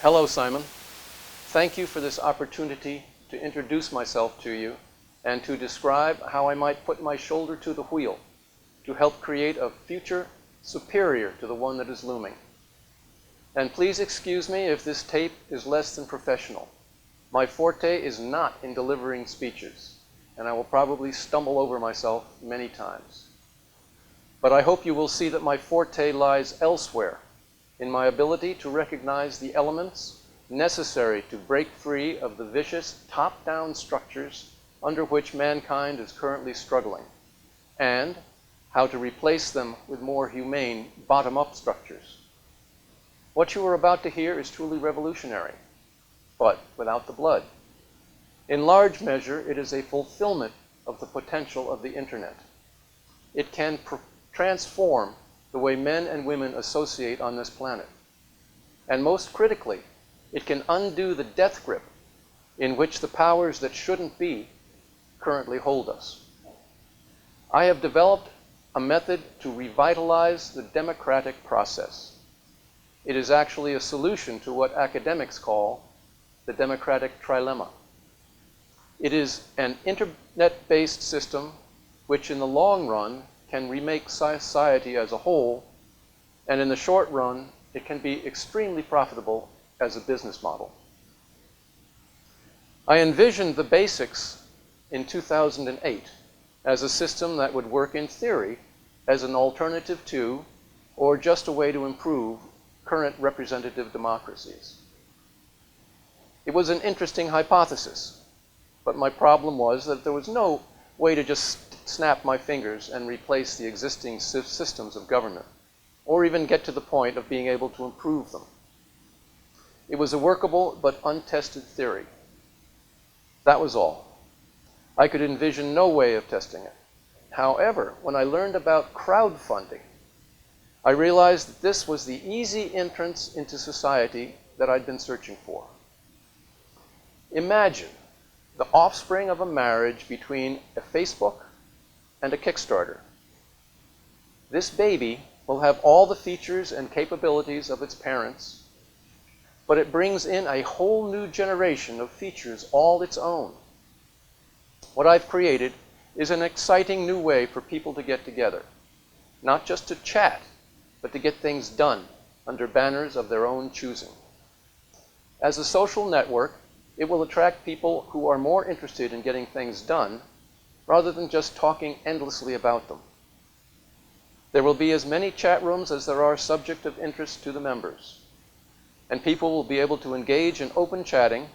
Hello, Simon. Thank you for this opportunity to introduce myself to you and to describe how I might put my shoulder to the wheel to help create a future superior to the one that is looming. And please excuse me if this tape is less than professional. My forte is not in delivering speeches, and I will probably stumble over myself many times. But I hope you will see that my forte lies elsewhere, in my ability to recognize the elements necessary to break free of the vicious top-down structures under which mankind is currently struggling, and how to replace them with more humane bottom-up structures. What you are about to hear is truly revolutionary, but without the blood. In large measure, it is a fulfillment of the potential of the internet. It can transform the way men and women associate on this planet. And most critically, it can undo the death grip in which the powers that shouldn't be currently hold us. I have developed a method to revitalize the democratic process. It is actually a solution to what academics call the democratic trilemma. It is an internet-based system which in the long run can remake society as a whole, and in the short run, it can be extremely profitable as a business model. I envisioned the basics in 2008 as a system that would work in theory as an alternative to, or just a way to improve, current representative democracies. It was an interesting hypothesis, but my problem was that there was no way to just snap my fingers and replace the existing systems of government, or even get to the point of being able to improve them. It was a workable but untested theory. That was all. I could envision no way of testing it. However, when I learned about crowdfunding, I realized that this was the easy entrance into society that I'd been searching for. Imagine the offspring of a marriage between a Facebook and a Kickstarter. This baby will have all the features and capabilities of its parents, but it brings in a whole new generation of features all its own. What I've created is an exciting new way for people to get together, not just to chat, but to get things done under banners of their own choosing. As a social network, it will attract people who are more interested in getting things done rather than just talking endlessly about them. There will be as many chat rooms as there are subject of interest to the members, and people will be able to engage in open chatting,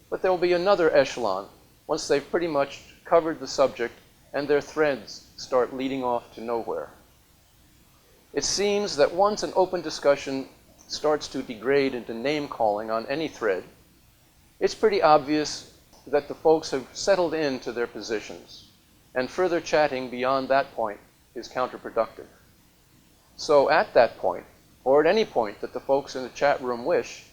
but there will be another echelon once they've pretty much covered the subject and their threads start leading off to nowhere. It seems that once an open discussion starts to degrade into name-calling on any thread, it's pretty obvious that the folks have settled into their positions, and further chatting beyond that point is counterproductive. So at that point, or at any point that the folks in the chat room wish,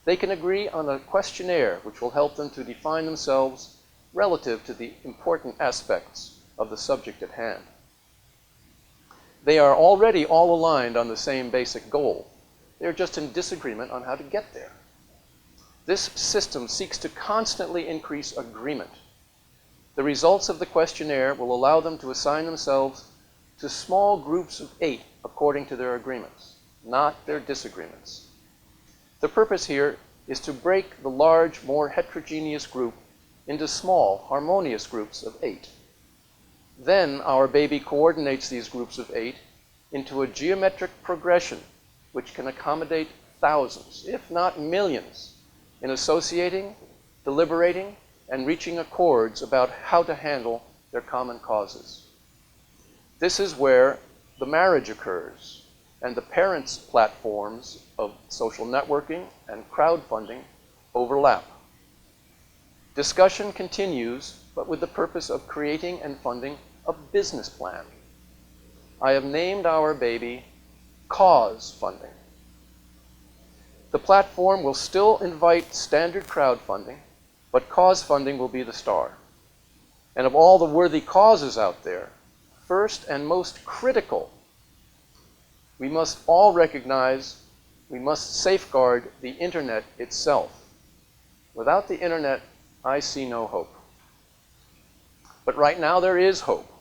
they can agree on a questionnaire which will help them to define themselves relative to the important aspects of the subject at hand. They are already all aligned on the same basic goal. They're just in disagreement on how to get there. This system seeks to constantly increase agreement. The results of the questionnaire will allow them to assign themselves to small groups of 8 according to their agreements, not their disagreements. The purpose here is to break the large, more heterogeneous group into small, harmonious groups of 8. Then our baby coordinates these groups of 8 into a geometric progression which can accommodate thousands, if not millions, in associating, deliberating, and reaching accords about how to handle their common causes. This is where the marriage occurs, and the parents' platforms of social networking and crowdfunding overlap. Discussion continues, but with the purpose of creating and funding a business plan. I have named our baby Cause Funding. The platform will still invite standard crowdfunding, but cause funding will be the star. And of all the worthy causes out there, first and most critical, we must all recognize we must safeguard the internet itself. Without the internet, I see no hope. But right now there is hope.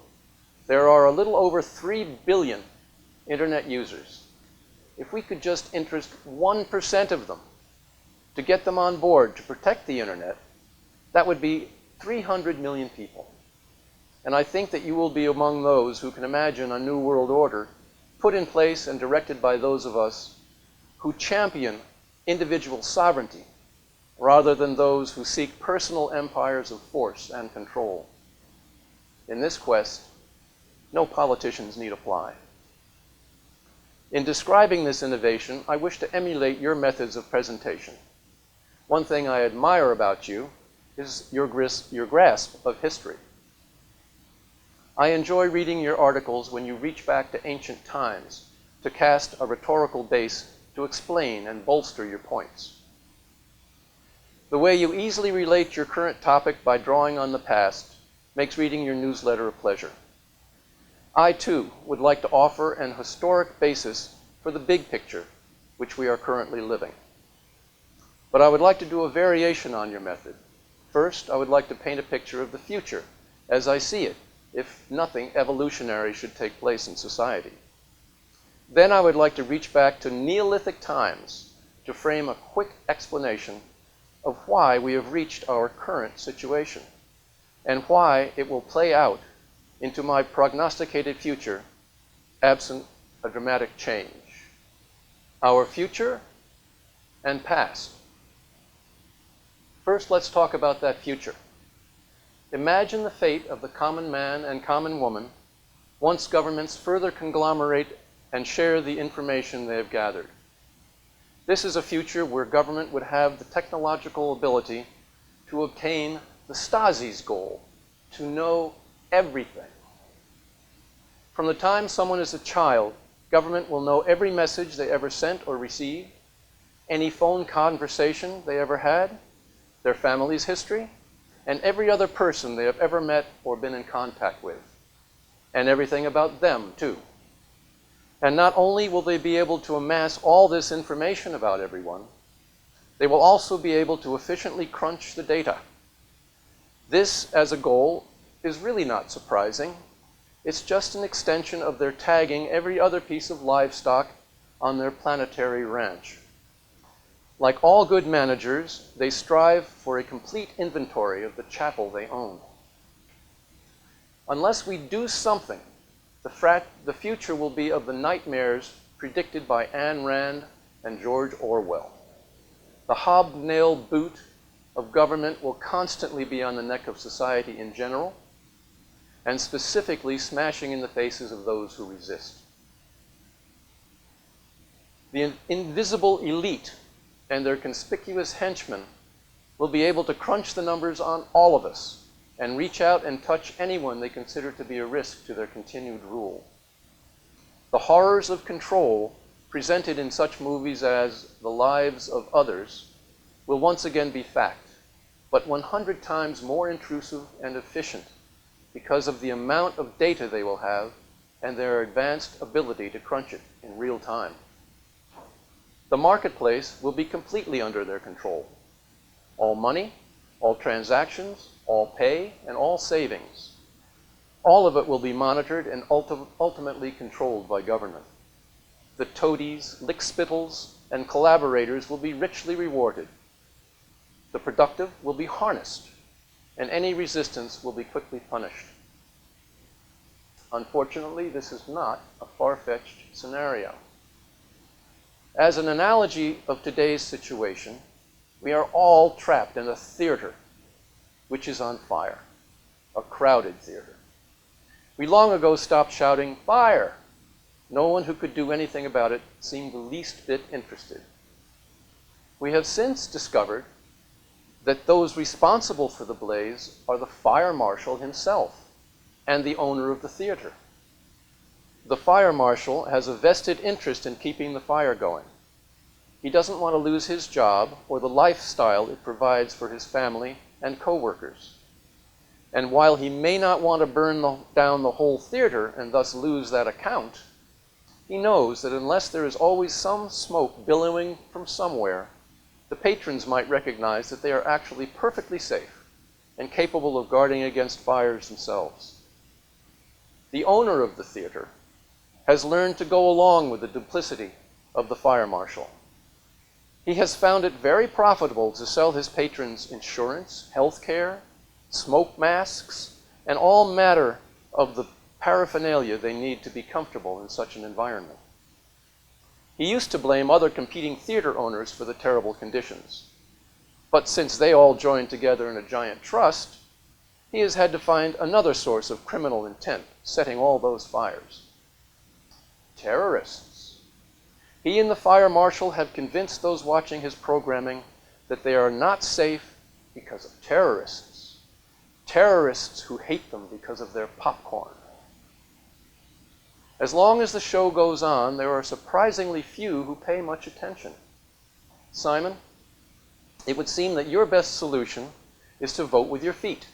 There are a little over 3 billion internet users. If we could just interest 1% of them to get them on board to protect the internet, that would be 300 million people. And I think that you will be among those who can imagine a new world order put in place and directed by those of us who champion individual sovereignty rather than those who seek personal empires of force and control. In this quest, no politicians need apply. In describing this innovation, I wish to emulate your methods of presentation. One thing I admire about you is your grasp of history. I enjoy reading your articles when you reach back to ancient times to cast a rhetorical base to explain and bolster your points. The way you easily relate your current topic by drawing on the past makes reading your newsletter a pleasure. I, too, would like to offer an historic basis for the big picture which we are currently living. But I would like to do a variation on your method. First, I would like to paint a picture of the future as I see it, if nothing evolutionary should take place in society. Then I would like to reach back to Neolithic times to frame a quick explanation of why we have reached our current situation and why it will play out into my prognosticated future absent a dramatic change. Our future and past. First, let's talk about that future. Imagine the fate of the common man and common woman once governments further conglomerate and share the information they have gathered. This is a future where government would have the technological ability to obtain the Stasi's goal, to know everything. From the time someone is a child, government will know every message they ever sent or received, any phone conversation they ever had, their family's history, and every other person they have ever met or been in contact with, and everything about them, too. And not only will they be able to amass all this information about everyone, they will also be able to efficiently crunch the data. This, as a goal, is really not surprising. It's just an extension of their tagging every other piece of livestock on their planetary ranch. Like all good managers, they strive for a complete inventory of the chattel they own. Unless we do something, the future will be of the nightmares predicted by Ayn Rand and George Orwell. The hobnail boot of government will constantly be on the neck of society in general, and specifically smashing in the faces of those who resist. The invisible elite and their conspicuous henchmen will be able to crunch the numbers on all of us and reach out and touch anyone they consider to be a risk to their continued rule. The horrors of control presented in such movies as The Lives of Others will once again be fact, but 100 times more intrusive and efficient because of the amount of data they will have and their advanced ability to crunch it in real time. The marketplace will be completely under their control. All money, all transactions, all pay, and all savings. All of it will be monitored and ultimately controlled by government. The toadies, lickspittles, and collaborators will be richly rewarded. The productive will be harnessed, and any resistance will be quickly punished. Unfortunately, this is not a far-fetched scenario. As an analogy of today's situation, we are all trapped in a theater which is on fire, a crowded theater. We long ago stopped shouting, "Fire!" No one who could do anything about it seemed the least bit interested. We have since discovered that those responsible for the blaze are the fire marshal himself and the owner of the theater. The fire marshal has a vested interest in keeping the fire going. He doesn't want to lose his job or the lifestyle it provides for his family and co-workers. And while he may not want to burn down the whole theater and thus lose that account, He knows that unless there is always some smoke billowing from somewhere, the patrons might recognize that they are actually perfectly safe and capable of guarding against fires themselves. The owner of the theater has learned to go along with the duplicity of the fire marshal. He has found it very profitable to sell his patrons insurance, health care, smoke masks, and all matter of the paraphernalia they need to be comfortable in such an environment. He used to blame other competing theater owners for the terrible conditions. But since they all joined together in a giant trust, he has had to find another source of criminal intent, setting all those fires. Terrorists. He and the fire marshal have convinced those watching his programming that they are not safe because of terrorists. Terrorists who hate them because of their popcorn. As long as the show goes on, there are surprisingly few who pay much attention. Simon, it would seem that your best solution is to vote with your feet.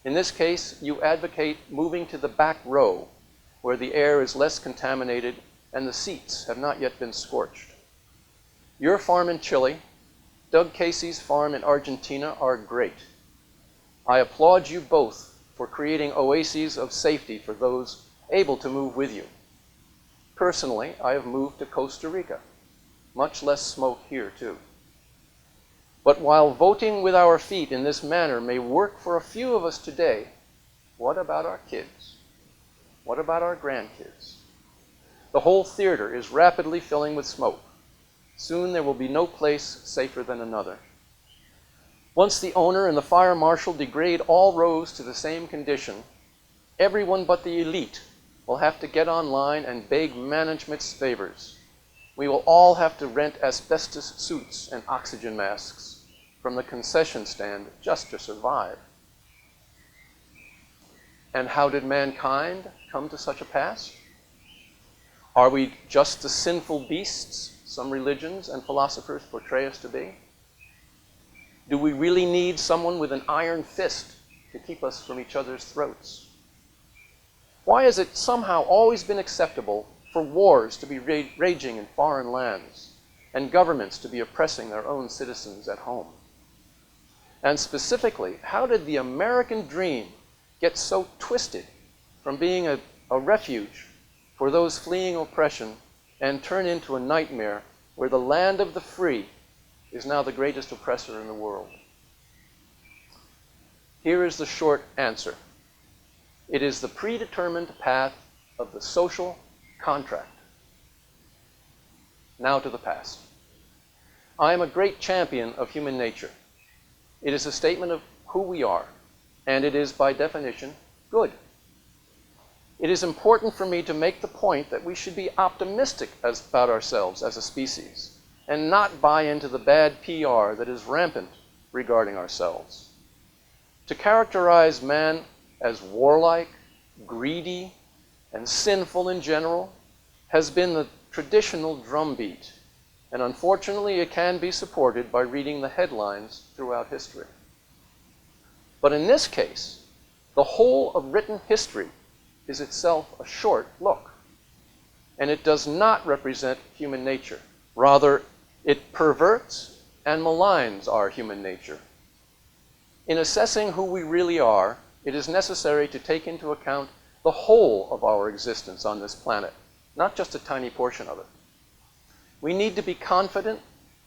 In this case, you advocate moving to the back row, where the air is less contaminated and the seats have not yet been scorched. Your farm in Chile, Doug Casey's farm in Argentina are great. I applaud you both for creating oases of safety for those able to move with you. Personally, I have moved to Costa Rica. Much less smoke here, too. But while voting with our feet in this manner may work for a few of us today, what about our kids? What about our grandkids? The whole theater is rapidly filling with smoke. Soon there will be no place safer than another. Once the owner and the fire marshal degrade all rows to the same condition, everyone but the elite will have to get online and beg management's favors. We will all have to rent asbestos suits and oxygen masks from the concession stand just to survive. And how did mankind come to such a pass? Are we just the sinful beasts some religions and philosophers portray us to be? Do we really need someone with an iron fist to keep us from each other's throats? Why has it somehow always been acceptable for wars to be raging in foreign lands and governments to be oppressing their own citizens at home? And specifically, how did the American dream get so twisted from being a refuge for those fleeing oppression and turn into a nightmare where the land of the free is now the greatest oppressor in the world? Here is the short answer. It is the predetermined path of the social contract. Now to the past. I am a great champion of human nature. It is a statement of who we are, and it is, by definition, good. It is important for me to make the point that we should be optimistic about ourselves as a species, and not buy into the bad PR that is rampant regarding ourselves. To characterize man as warlike, greedy, and sinful in general has been the traditional drumbeat, and unfortunately it can be supported by reading the headlines throughout history. But in this case, the whole of written history is itself a short look, and it does not represent human nature. Rather, it perverts and maligns our human nature. In assessing who we really are, it is necessary to take into account the whole of our existence on this planet, not just a tiny portion of it. We need to be confident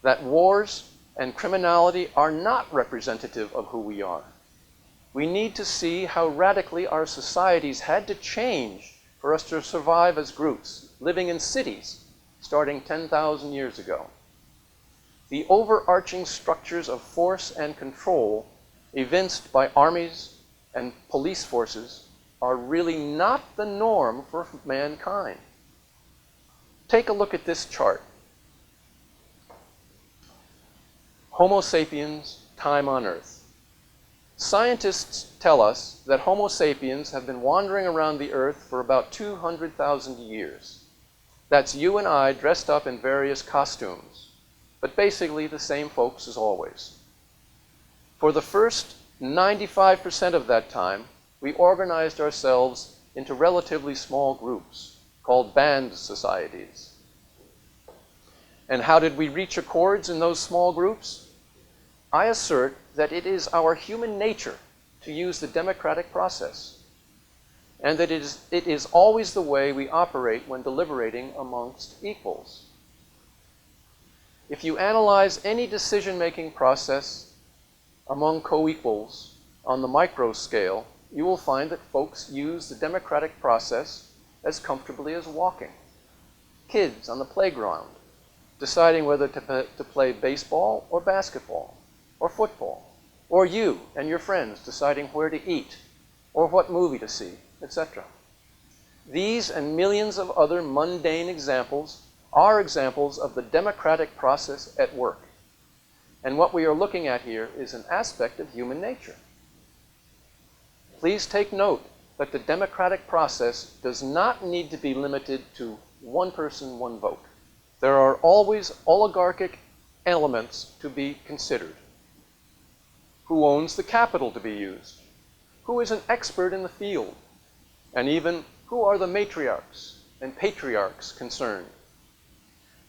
that wars and criminality are not representative of who we are. We need to see how radically our societies had to change for us to survive as groups living in cities starting 10,000 years ago. The overarching structures of force and control evinced by armies and police forces are really not the norm for mankind. Take a look at this chart. Homo sapiens, time on Earth. Scientists tell us that Homo sapiens have been wandering around the Earth for about 200,000 years. That's you and I dressed up in various costumes, but basically the same folks as always. For the first 95% of that time, we organized ourselves into relatively small groups, called band societies. And how did we reach accords in those small groups? I assert that it is our human nature to use the democratic process, and that it is always the way we operate when deliberating amongst equals. If you analyze any decision-making process among co-equals on the micro scale, you will find that folks use the democratic process as comfortably as walking. Kids on the playground deciding whether to play baseball or basketball or football, or you and your friends deciding where to eat or what movie to see, etc. These and millions of other mundane examples are examples of the democratic process at work. And what we are looking at here is an aspect of human nature. Please take note that the democratic process does not need to be limited to one person, one vote. There are always oligarchic elements to be considered. Who owns the capital to be used? Who is an expert in the field? And even, who are the matriarchs and patriarchs concerned?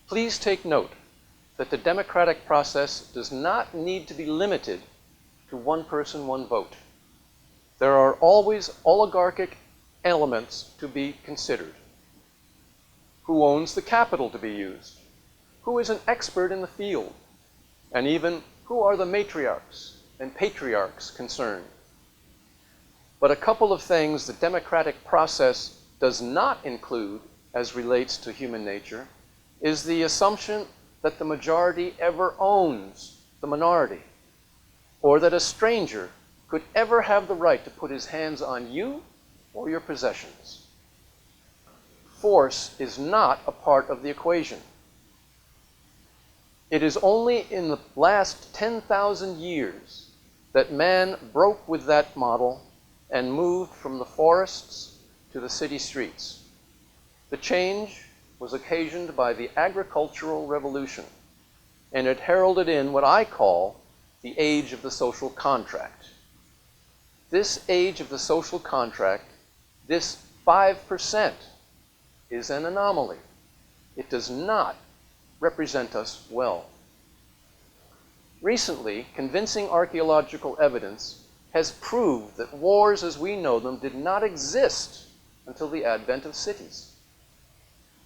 Please take note that the democratic process does not need to be limited to one person, one vote. There are always oligarchic elements to be considered. Who owns the capital to be used? Who is an expert in the field? And even, who are the matriarchs and patriarchs concerned? But a couple of things the democratic process does not include as relates to human nature is the assumption that the majority ever owns the minority, or that a stranger could ever have the right to put his hands on you or your possessions. Force is not a part of the equation. It is only in the last 10,000 years that man broke with that model and moved from the forests to the city streets. The change was occasioned by the agricultural revolution, and it heralded in what I call the age of the social contract. This age of the social contract, this 5%, is an anomaly. It does not represent us well. Recently, convincing archaeological evidence has proved that wars as we know them did not exist until the advent of cities.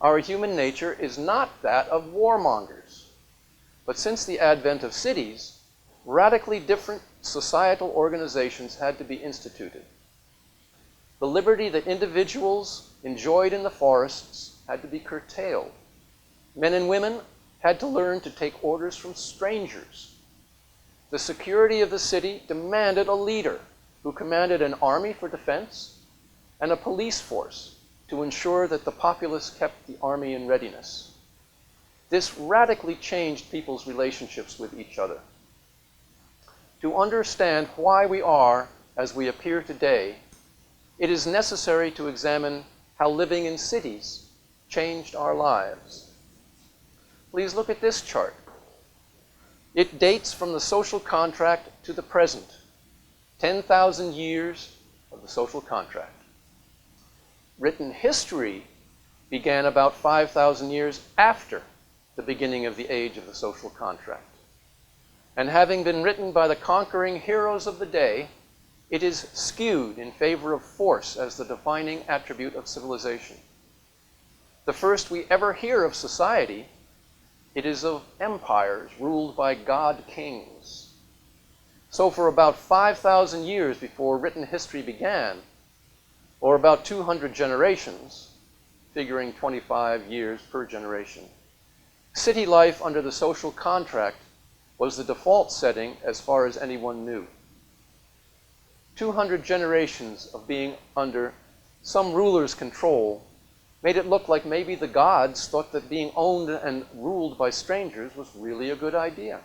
Our human nature is not that of warmongers, but since the advent of cities, radically different societal organizations had to be instituted. The liberty that individuals enjoyed in the forests had to be curtailed. Men and women had to learn to take orders from strangers. The security of the city demanded a leader who commanded an army for defense and a police force to ensure that the populace kept the army in readiness. This radically changed people's relationships with each other. To understand why we are as we appear today, it is necessary to examine how living in cities changed our lives. Please look at this chart. It dates from the social contract to the present, 10,000 years of the social contract. Written history began about 5,000 years after the beginning of the age of the social contract. And having been written by the conquering heroes of the day, it is skewed in favor of force as the defining attribute of civilization. The first we ever hear of society, it is of empires ruled by god-kings. So for about 5,000 years before written history began, or about 200 generations, figuring 25 years per generation, city life under the social contract was the default setting as far as anyone knew. 200 generations of being under some ruler's control made it look like maybe the gods thought that being owned and ruled by strangers was really a good idea.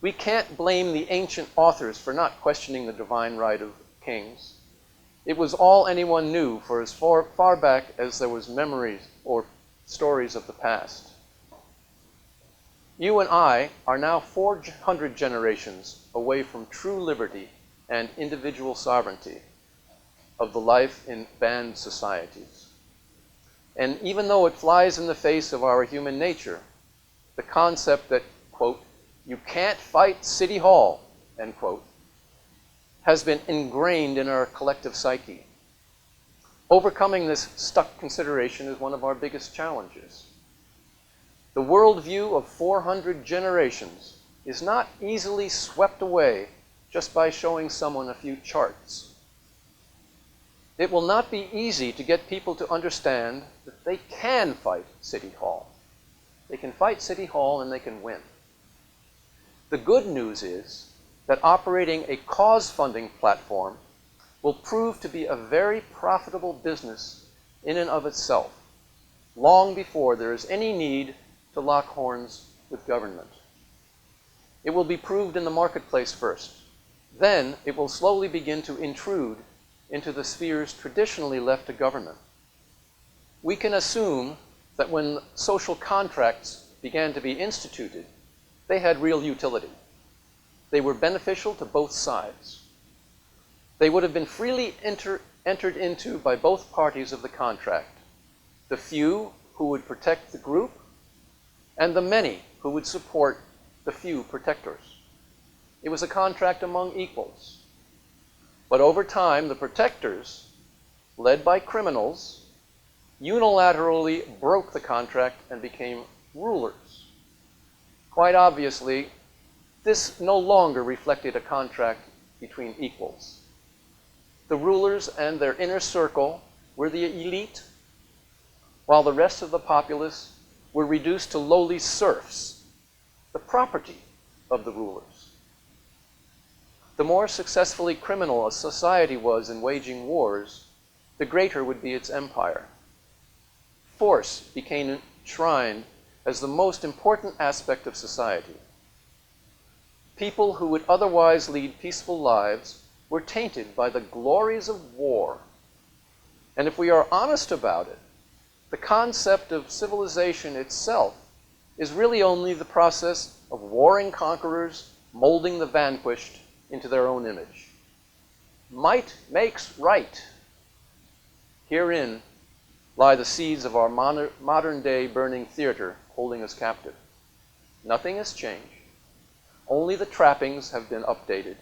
We can't blame the ancient authors for not questioning the divine right of kings. It was all anyone knew for as far back as there was memories or stories of the past. You and I are now 400 generations away from true liberty and individual sovereignty of the life in band societies. And even though it flies in the face of our human nature, the concept that, quote, you can't fight City Hall, end quote, has been ingrained in our collective psyche. Overcoming this stuck consideration is one of our biggest challenges. The worldview of 400 generations is not easily swept away just by showing someone a few charts. It will not be easy to get people to understand that they can fight City Hall. They can fight City Hall and they can win. The good news is that operating a cause funding platform will prove to be a very profitable business in and of itself, long before there is any need to lock horns with government. It will be proved in the marketplace first. Then it will slowly begin to intrude into the spheres traditionally left to government. We can assume that when social contracts began to be instituted, they had real utility. They were beneficial to both sides. They would have been freely entered into by both parties of the contract, the few who would protect the group, and the many who would support the few protectors. It was a contract among equals. But over time, the protectors, led by criminals, unilaterally broke the contract and became rulers. Quite obviously, this no longer reflected a contract between equals. The rulers and their inner circle were the elite, while the rest of the populace were reduced to lowly serfs, the property of the rulers. The more successfully criminal a society was in waging wars, the greater would be its empire. Force became enshrined as the most important aspect of society. People who would otherwise lead peaceful lives were tainted by the glories of war. And if we are honest about it, the concept of civilization itself is really only the process of warring conquerors molding the vanquished into their own image. Might makes right. Herein lie the seeds of our modern-day burning theater holding us captive. Nothing has changed. Only the trappings have been updated.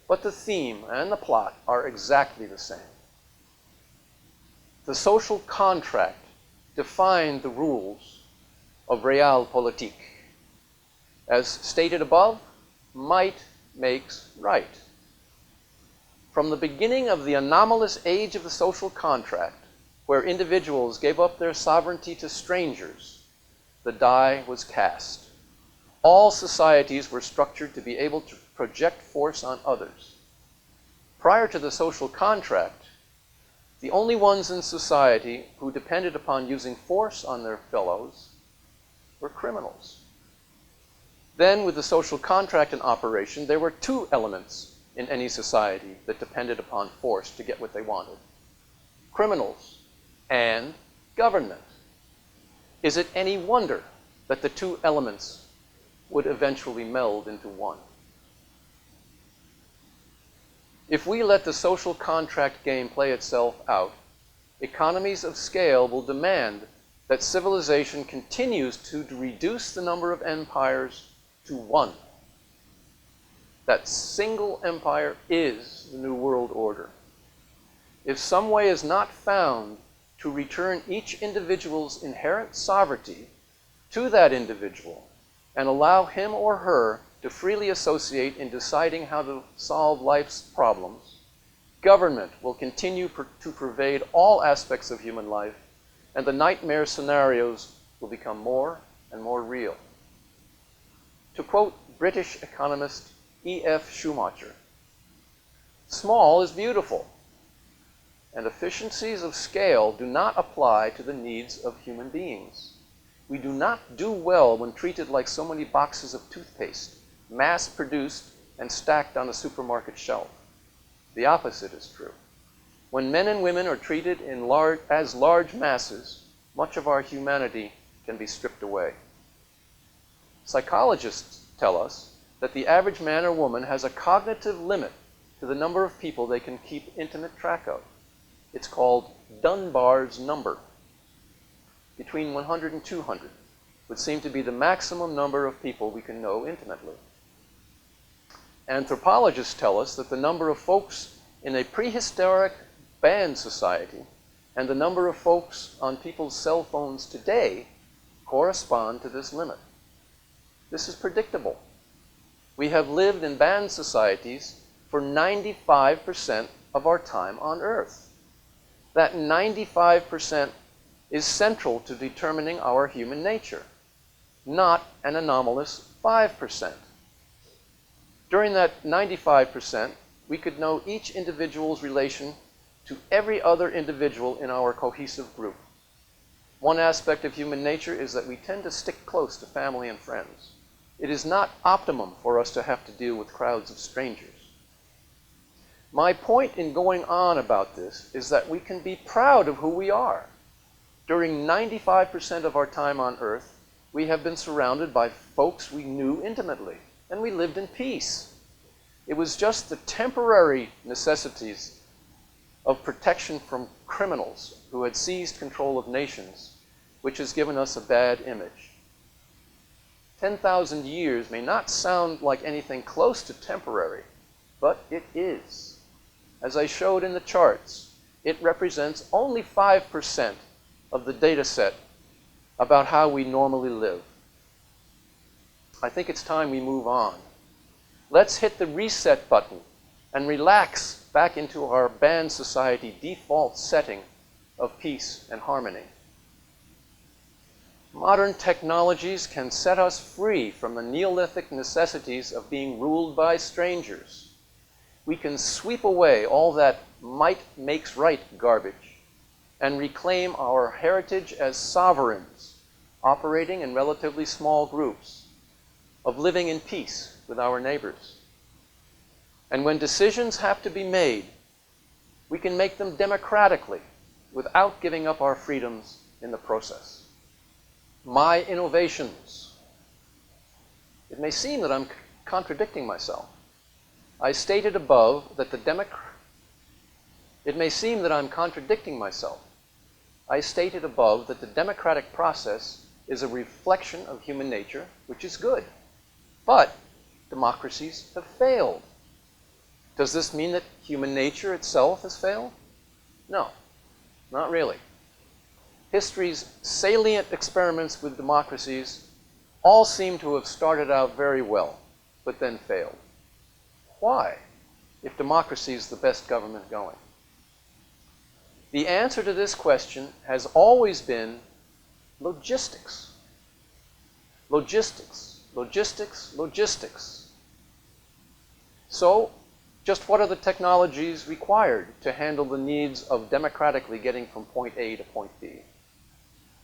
But the theme and the plot are exactly the same. The social contract defined the rules of realpolitik. As stated above, might makes right. From the beginning of the anomalous age of the social contract, where individuals gave up their sovereignty to strangers, the die was cast. All societies were structured to be able to project force on others. Prior to the social contract, the only ones in society who depended upon using force on their fellows were criminals. Then, with the social contract in operation, there were two elements in any society that depended upon force to get what they wanted: criminals and government. Is it any wonder that the two elements would eventually meld into one? If we let the social contract game play itself out, economies of scale will demand that civilization continues to reduce the number of empires to one. That single empire is the New World Order. If some way is not found to return each individual's inherent sovereignty to that individual and allow him or her to freely associate in deciding how to solve life's problems, government will continue to pervade all aspects of human life, and the nightmare scenarios will become more and more real. To quote British economist E.F. Schumacher, small is beautiful, and efficiencies of scale do not apply to the needs of human beings. We do not do well when treated like so many boxes of toothpaste, mass-produced and stacked on a supermarket shelf. The opposite is true. When men and women are treated as large masses, much of our humanity can be stripped away. Psychologists tell us that the average man or woman has a cognitive limit to the number of people they can keep intimate track of. It's called Dunbar's number. between 100 and 200 would seem to be the maximum number of people we can know intimately. Anthropologists tell us that the number of folks in a prehistoric band society and the number of folks on people's cell phones today correspond to this limit. This is predictable. We have lived in band societies for 95% of our time on Earth. That 95% is central to determining our human nature, not an anomalous 5%. During that 95%, we could know each individual's relation to every other individual in our cohesive group. One aspect of human nature is that we tend to stick close to family and friends. It is not optimum for us to have to deal with crowds of strangers. My point in going on about this is that we can be proud of who we are. During 95% of our time on Earth, we have been surrounded by folks we knew intimately, and we lived in peace. It was just the temporary necessities of protection from criminals who had seized control of nations which has given us a bad image. 10,000 years may not sound like anything close to temporary, but it is. As I showed in the charts, it represents only 5% of the data set about how we normally live. I think it's time we move on. Let's hit the reset button and relax back into our band society default setting of peace and harmony. Modern technologies can set us free from the Neolithic necessities of being ruled by strangers. We can sweep away all that might makes right garbage and reclaim our heritage as sovereigns, operating in relatively small groups, of living in peace with our neighbors. And when decisions have to be made, we can make them democratically without giving up our freedoms in the process. My innovations. It may seem that I'm contradicting myself. I stated above that It may seem that I'm contradicting myself. I stated above that the democratic process is a reflection of human nature, which is good. But democracies have failed. Does this mean that human nature itself has failed? No, not really. History's salient experiments with democracies all seem to have started out very well, but then failed. Why, if democracy is the best government going? The answer to this question has always been logistics. Logistics, logistics, logistics. So, just what are the technologies required to handle the needs of democratically getting from point A to point B?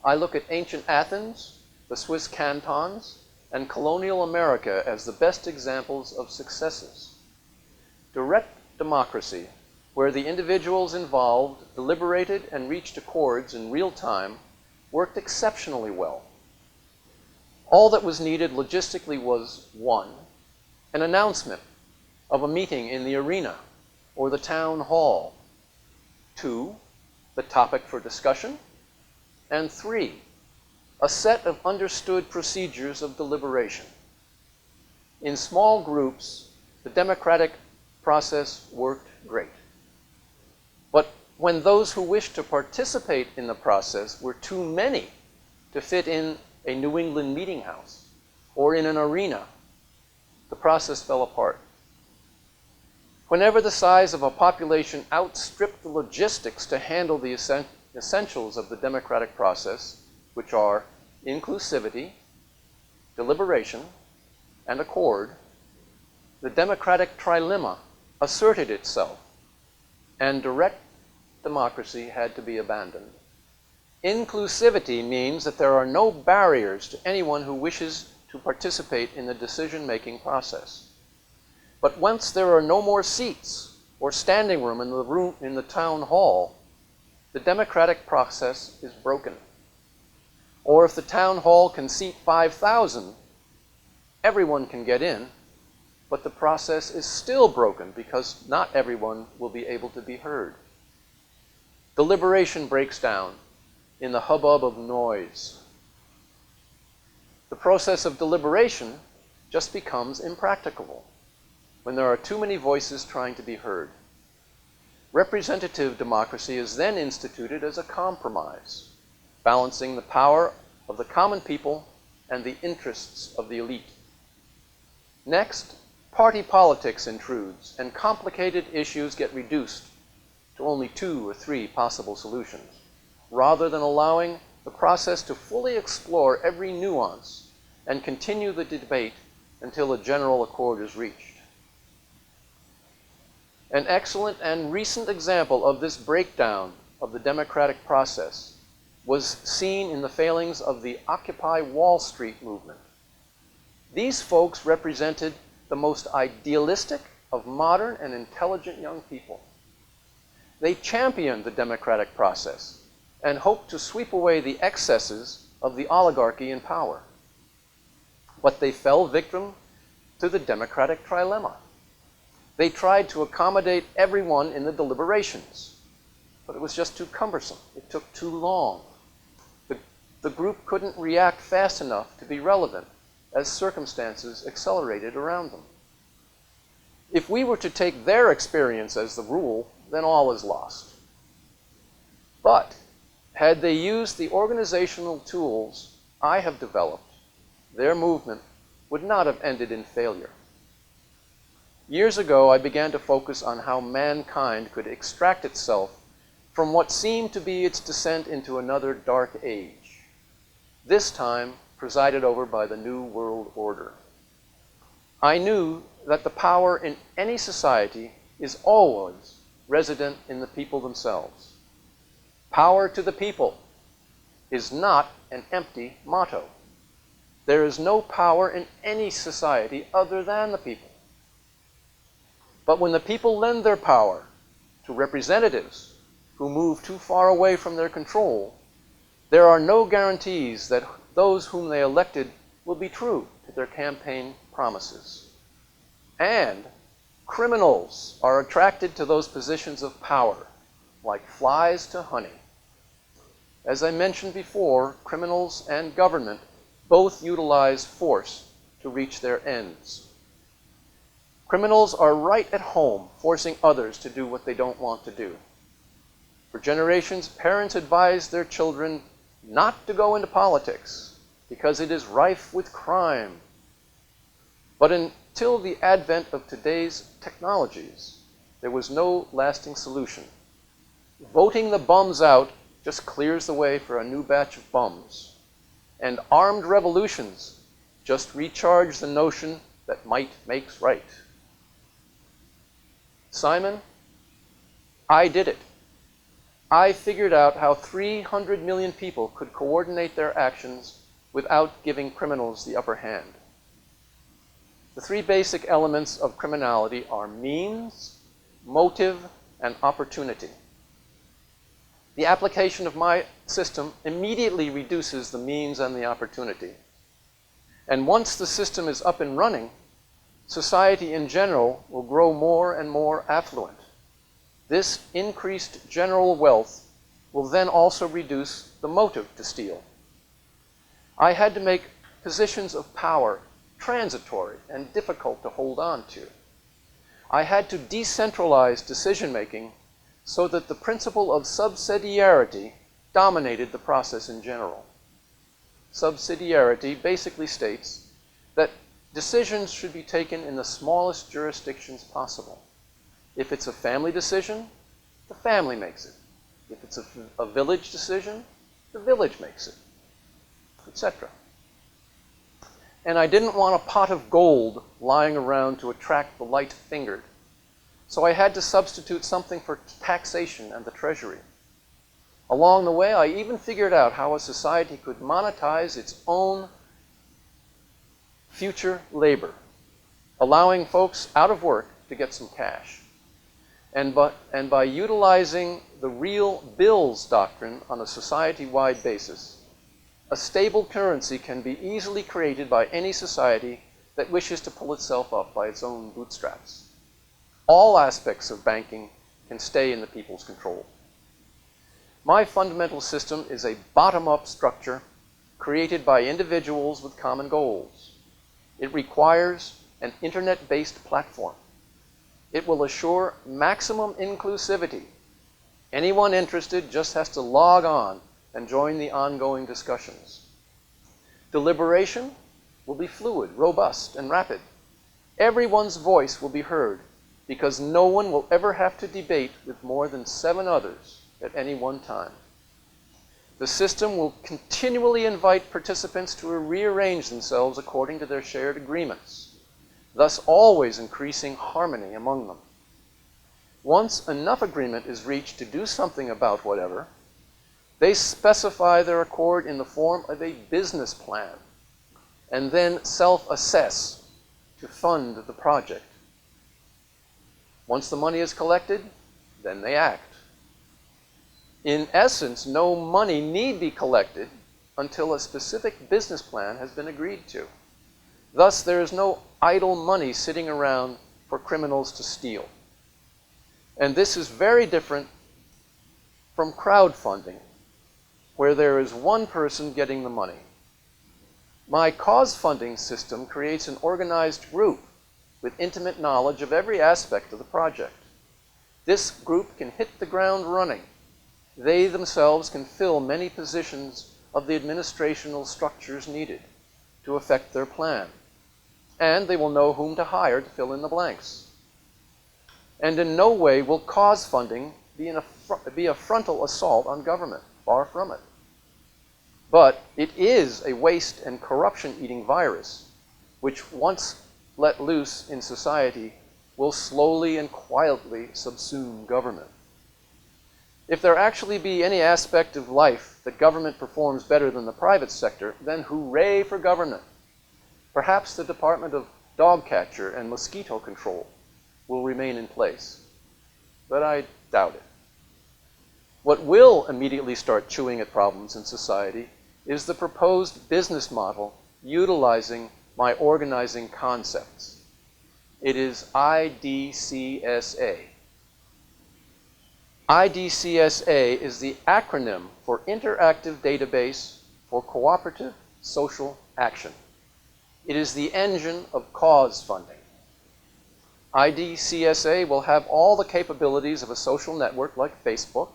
I look at ancient Athens, the Swiss cantons, and colonial America as the best examples of successes. Direct democracy, where the individuals involved deliberated and reached accords in real time, worked exceptionally well. All that was needed logistically was, 1, an announcement of a meeting in the arena or the town hall. 2, the topic for discussion. And 3, a set of understood procedures of deliberation. In small groups, the democratic process worked great. But when those who wished to participate in the process were too many to fit in a New England meeting house or in an arena, the process fell apart. Whenever the size of a population outstripped the logistics to handle the essentials of the democratic process, which are inclusivity, deliberation, and accord, the democratic trilemma asserted itself, and direct democracy had to be abandoned. Inclusivity means that there are no barriers to anyone who wishes to participate in the decision-making process. But once there are no more seats or standing room in the town hall, the democratic process is broken. Or if the town hall can seat 5,000, everyone can get in, but the process is still broken because not everyone will be able to be heard. Deliberation breaks down. in the hubbub of noise. The process of deliberation just becomes impracticable when there are too many voices trying to be heard. Representative democracy is then instituted as a compromise, balancing the power of the common people and the interests of the elite. Next, party politics intrudes, and complicated issues get reduced to only 2 or 3 possible solutions, rather than allowing the process to fully explore every nuance and continue the debate until a general accord is reached. An excellent and recent example of this breakdown of the democratic process was seen in the failings of the Occupy Wall Street movement. These folks represented the most idealistic of modern and intelligent young people. They championed the democratic process and hoped to sweep away the excesses of the oligarchy in power. But they fell victim to the democratic trilemma. They tried to accommodate everyone in the deliberations, but it was just too cumbersome. It took too long. The group couldn't react fast enough to be relevant as circumstances accelerated around them. If we were to take their experience as the rule, then all is lost. But had they used the organizational tools I have developed, their movement would not have ended in failure. Years ago, I began to focus on how mankind could extract itself from what seemed to be its descent into another dark age, this time presided over by the New World Order. I knew that the power in any society is always resident in the people themselves. Power to the people is not an empty motto. There is no power in any society other than the people. But when the people lend their power to representatives who move too far away from their control, there are no guarantees that those whom they elected will be true to their campaign promises. And criminals are attracted to those positions of power, like flies to honey. As I mentioned before, criminals and government both utilize force to reach their ends. Criminals are right at home, forcing others to do what they don't want to do. For generations, parents advised their children not to go into politics because it is rife with crime. But until the advent of today's technologies, there was no lasting solution. Voting the bums out just clears the way for a new batch of bums. And armed revolutions just recharge the notion that might makes right. Simon, I did it. I figured out how 300 million people could coordinate their actions without giving criminals the upper hand. The 3 basic elements of criminality are means, motive, and opportunity. The application of my system immediately reduces the means and the opportunity. And once the system is up and running, society in general will grow more and more affluent. This increased general wealth will then also reduce the motive to steal. I had to make positions of power transitory and difficult to hold on to. I had to decentralize decision-making so that the principle of subsidiarity dominated the process in general. Subsidiarity basically states that decisions should be taken in the smallest jurisdictions possible. If it's a family decision, the family makes it. If it's a village decision, the village makes it, etc. And I didn't want a pot of gold lying around to attract the light-fingered. So I had to substitute something for taxation and the treasury. Along the way, I even figured out how a society could monetize its own future labor, allowing folks out of work to get some cash. And by utilizing the real bills doctrine on a society-wide basis, a stable currency can be easily created by any society that wishes to pull itself up by its own bootstraps. All aspects of banking can stay in the people's control. My fundamental system is a bottom-up structure created by individuals with common goals. It requires an internet-based platform. It will assure maximum inclusivity. Anyone interested just has to log on and join the ongoing discussions. Deliberation will be fluid, robust, and rapid. Everyone's voice will be heard because no one will ever have to debate with more than 7 others at any one time. The system will continually invite participants to rearrange themselves according to their shared agreements, thus always increasing harmony among them. Once enough agreement is reached to do something about whatever, they specify their accord in the form of a business plan and then self-assess to fund the project. Once the money is collected, then they act. In essence, no money need be collected until a specific business plan has been agreed to. Thus, there is no idle money sitting around for criminals to steal. And this is very different from crowdfunding, where there is one person getting the money. My cause funding system creates an organized group with intimate knowledge of every aspect of the project. This group can hit the ground running. They themselves can fill many positions of the administrational structures needed to effect their plan. And they will know whom to hire to fill in the blanks. And in no way will cause funding be a frontal assault on government. Far from it. But it is a waste and corruption-eating virus, which once let loose in society will slowly and quietly subsume government. If there actually be any aspect of life that government performs better than the private sector, then hooray for government. Perhaps the Department of Dog Catcher and Mosquito Control will remain in place, but I doubt it. What will immediately start chewing at problems in society is the proposed business model utilizing my organizing concepts. It is IDCSA. IDCSA is the acronym for Interactive Database for Cooperative Social Action. It is the engine of cause funding. IDCSA will have all the capabilities of a social network like Facebook,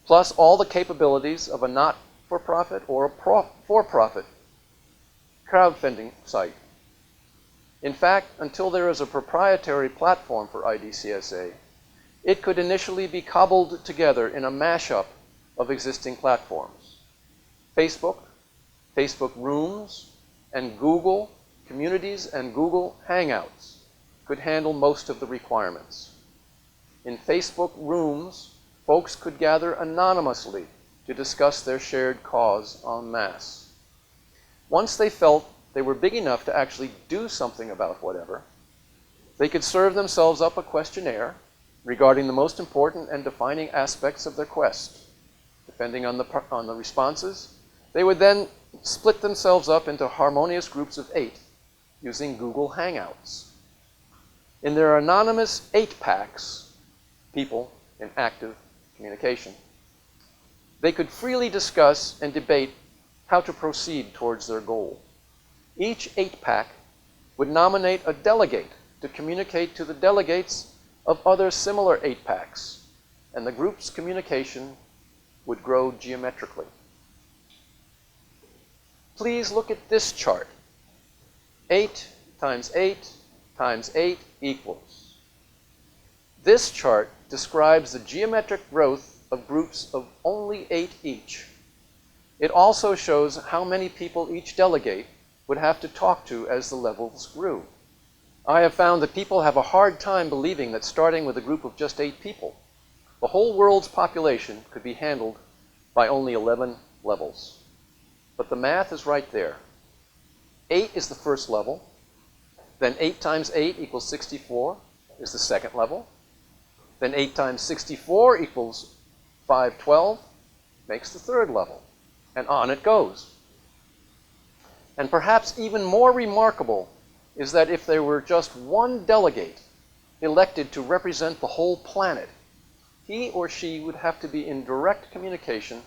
plus all the capabilities of a not-for-profit or a for-profit crowdfunding site. In fact, until there is a proprietary platform for IDCSA, it could initially be cobbled together in a mashup of existing platforms. Facebook, Facebook Rooms, and Google Communities and Google Hangouts could handle most of the requirements. In Facebook Rooms, folks could gather anonymously to discuss their shared cause en masse. Once they felt they were big enough to actually do something about whatever, they could serve themselves up a questionnaire regarding the most important and defining aspects of their quest. Depending on the responses, they would then split themselves up into harmonious groups of 8 using Google Hangouts. In their anonymous 8-packs, people in active communication, they could freely discuss and debate how to proceed towards their goal. Each 8-pack would nominate a delegate to communicate to the delegates of other similar 8-packs, and the group's communication would grow geometrically. Please look at this chart. 8 times 8 times 8 equals. This chart describes the geometric growth of groups of only 8 each. It also shows how many people each delegate would have to talk to as the levels grew. I have found that people have a hard time believing that starting with a group of just 8 people, the whole world's population could be handled by only 11 levels. But the math is right there. 8 is the first level. Then 8 times 8 equals 64 is the second level. Then 8 times 64 equals 512, makes the third level. And on it goes. And perhaps even more remarkable is that if there were just one delegate elected to represent the whole planet, he or she would have to be in direct communication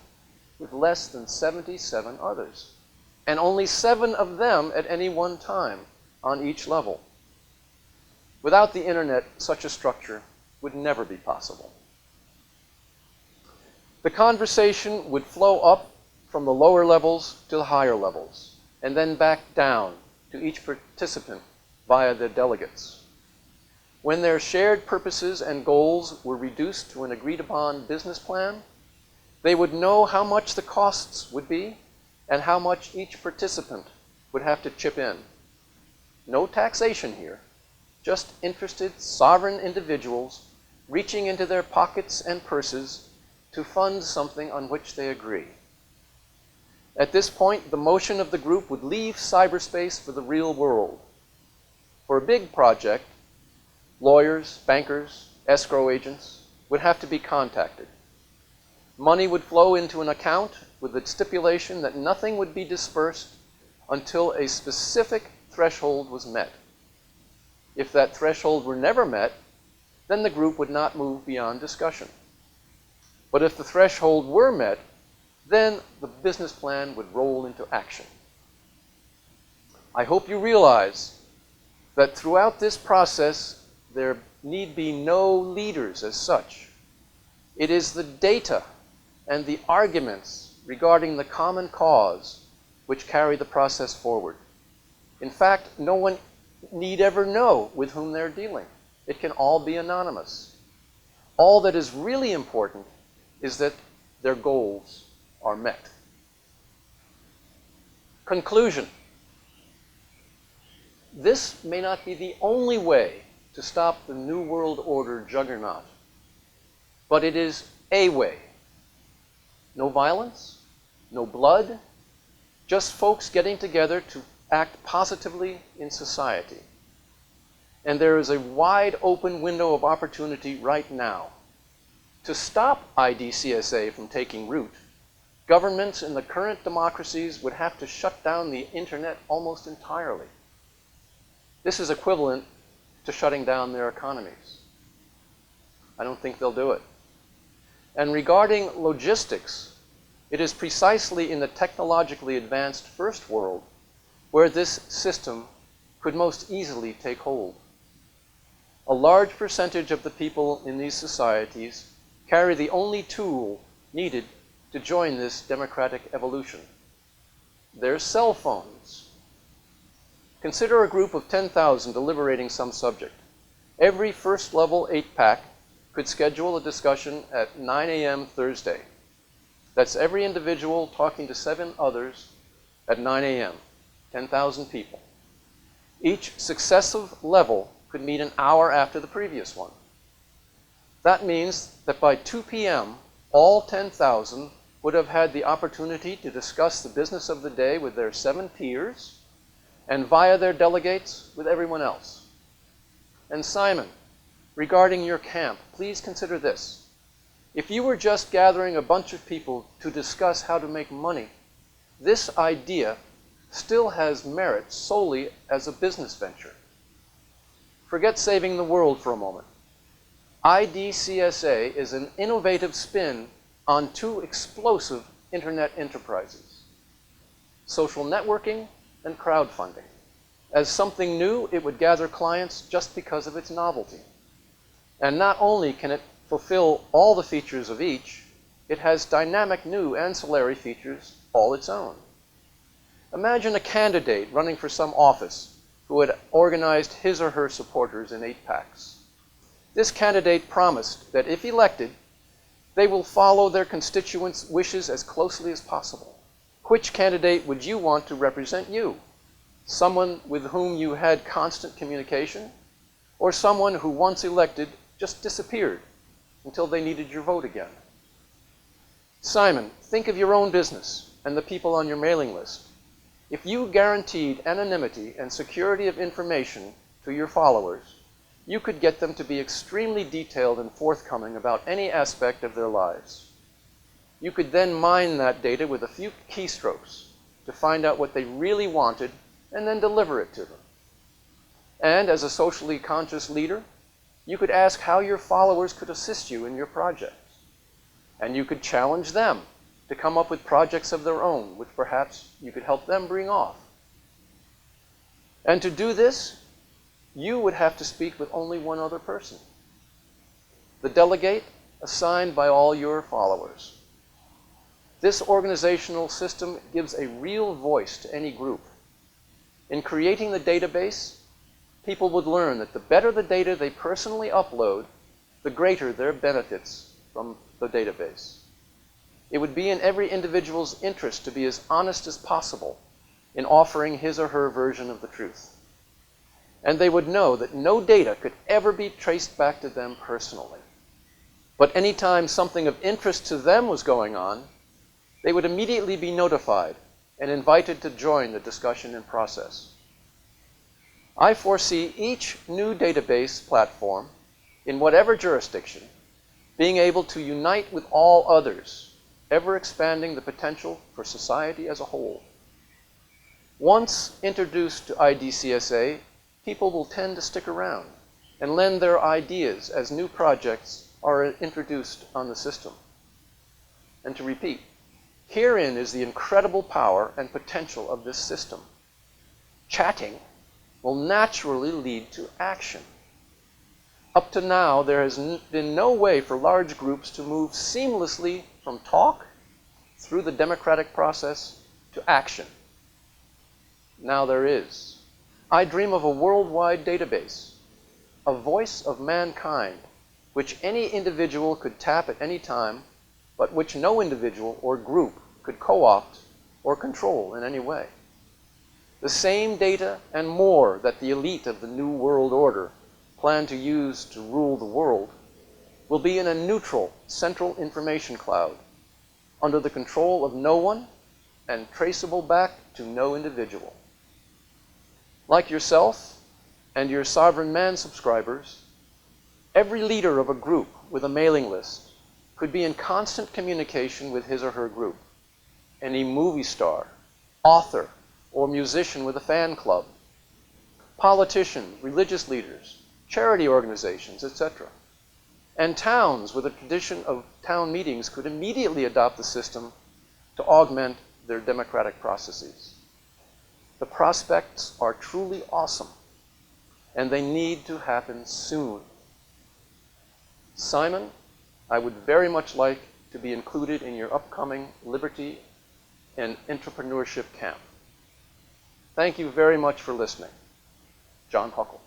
with less than 77 others, and only 7 of them at any one time on each level. Without the internet, such a structure would never be possible. The conversation would flow up from the lower levels to the higher levels, and then back down to each participant via their delegates. When their shared purposes and goals were reduced to an agreed-upon business plan, they would know how much the costs would be and how much each participant would have to chip in. No taxation here, just interested sovereign individuals reaching into their pockets and purses to fund something on which they agree. At this point, the motion of the group would leave cyberspace for the real world. For a big project, lawyers, bankers, escrow agents would have to be contacted. Money would flow into an account with the stipulation that nothing would be dispersed until a specific threshold was met. If that threshold were never met, then the group would not move beyond discussion. But if the threshold were met, then the business plan would roll into action. I hope you realize that throughout this process, there need be no leaders as such. It is the data and the arguments regarding the common cause which carry the process forward. In fact, no one need ever know with whom they're dealing. It can all be anonymous. All that is really important is that their goals are met. Conclusion. This may not be the only way to stop the New World Order juggernaut, but it is a way. No violence, no blood, just folks getting together to act positively in society. And there is a wide open window of opportunity right now. To stop IDCSA from taking root, governments in the current democracies would have to shut down the internet almost entirely. This is equivalent to shutting down their economies. I don't think they'll do it. And regarding logistics, it is precisely in the technologically advanced first world where this system could most easily take hold. A large percentage of the people in these societies carry the only tool needed to join this democratic evolution: their cell phones. Consider a group of 10,000 deliberating some subject. Every first level 8-pack could schedule a discussion at 9 a.m. Thursday. That's every individual talking to 7 others at 9 a.m., 10,000 people. Each successive level could meet an hour after the previous one. That means that by 2 p.m., all 10,000 would have had the opportunity to discuss the business of the day with their 7 peers and via their delegates with everyone else. And Simon, regarding your camp, please consider this. If you were just gathering a bunch of people to discuss how to make money, this idea still has merit solely as a business venture. Forget saving the world for a moment. IDCSA is an innovative spin on 2 explosive internet enterprises: social networking and crowdfunding. As something new, it would gather clients just because of its novelty. And not only can it fulfill all the features of each, it has dynamic new ancillary features all its own. Imagine a candidate running for some office who had organized his or her supporters in 8-packs. This candidate promised that if elected, they will follow their constituents' wishes as closely as possible. Which candidate would you want to represent you? Someone with whom you had constant communication, or someone who once elected just disappeared until they needed your vote again? Simon, think of your own business and the people on your mailing list. If you guaranteed anonymity and security of information to your followers, you could get them to be extremely detailed and forthcoming about any aspect of their lives. You could then mine that data with a few keystrokes to find out what they really wanted and then deliver it to them. And as a socially conscious leader, you could ask how your followers could assist you in your projects. And you could challenge them to come up with projects of their own, which perhaps you could help them bring off. And to do this, you would have to speak with only one other person, the delegate assigned by all your followers. This organizational system gives a real voice to any group. In creating the database, people would learn that the better the data they personally upload, the greater their benefits from the database. It would be in every individual's interest to be as honest as possible in offering his or her version of the truth. And they would know that no data could ever be traced back to them personally. But anytime something of interest to them was going on, they would immediately be notified and invited to join the discussion and process. I foresee each new database platform, in whatever jurisdiction, being able to unite with all others, ever expanding the potential for society as a whole. Once introduced to IDCSA, people will tend to stick around and lend their ideas as new projects are introduced on the system. And to repeat, herein is the incredible power and potential of this system. Chatting will naturally lead to action. Up to now, there has been no way for large groups to move seamlessly from talk through the democratic process to action. Now there is. I dream of a worldwide database, a voice of mankind, which any individual could tap at any time, but which no individual or group could co-opt or control in any way. The same data and more that the elite of the New World Order plan to use to rule the world will be in a neutral central information cloud under the control of no one and traceable back to no individual. Like yourself and your Sovereign Man subscribers, every leader of a group with a mailing list could be in constant communication with his or her group. Any movie star, author, or musician with a fan club, politicians, religious leaders, charity organizations, etc. And towns with a tradition of town meetings could immediately adopt the system to augment their democratic processes. The prospects are truly awesome, and they need to happen soon. Simon, I would very much like to be included in your upcoming Liberty and Entrepreneurship Camp. Thank you very much for listening. John Huckel.